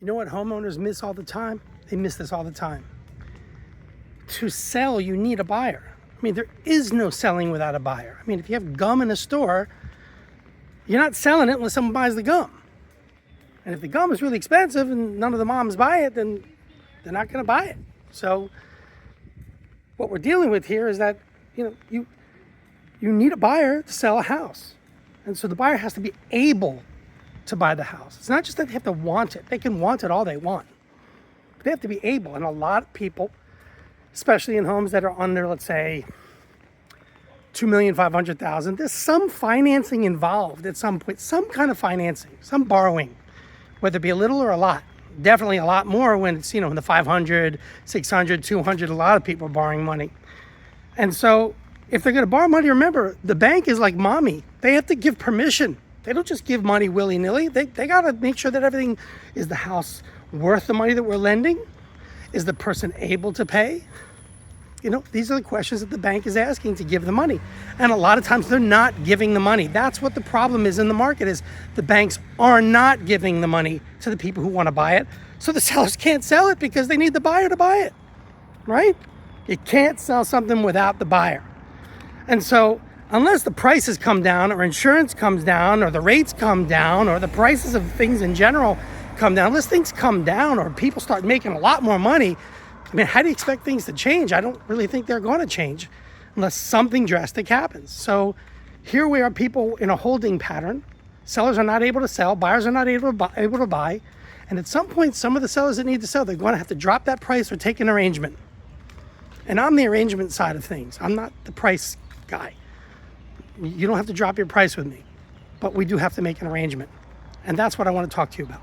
You know what homeowners miss all the time? They miss this all the time. To sell, you need a buyer. I mean, there is no selling without a buyer. I mean, if you have gum in a store, you're not selling it unless someone buys the gum. And if the gum is really expensive and none of the moms buy it, then they're not going to buy it. So what we're dealing with here is that, you need a buyer to sell a house. And so the buyer has to be able to buy the house. It's not just that they have to want it. They can want it all they want. But they have to be able. And a lot of people, especially in homes that are under, let's say, $2,500,000, there's some financing involved at some point, some kind of financing, some borrowing, whether it be a little or a lot. Definitely a lot more when it's, in the 500, 600, 200, a lot of people are borrowing money. And so if they're going to borrow money, remember, the bank is like mommy. They have to give permission. They don't just give money willy-nilly. They got to make sure that everything, is the house worth the money that we're lending? Is the person able to pay? These are the questions that the bank is asking to give the money. And a lot of times they're not giving the money. That's what the problem is in the market, is the banks are not giving the money to the people who want to buy it. So the sellers can't sell it because they need the buyer to buy it, right? You can't sell something without the buyer. And so unless the prices come down, or insurance comes down, or the rates come down, or the prices of things in general come down, unless things come down or people start making a lot more money, I mean, how do you expect things to change? I don't really think they're going to change unless something drastic happens. So here we are, people in a holding pattern. Sellers are not able to sell. Buyers are not able to buy. And at some point, some of the sellers that need to sell, they're going to have to drop that price or take an arrangement. And I'm the arrangement side of things. I'm not the price guy. You don't have to drop your price with me, but we do have to make an arrangement. And that's what I want to talk to you about.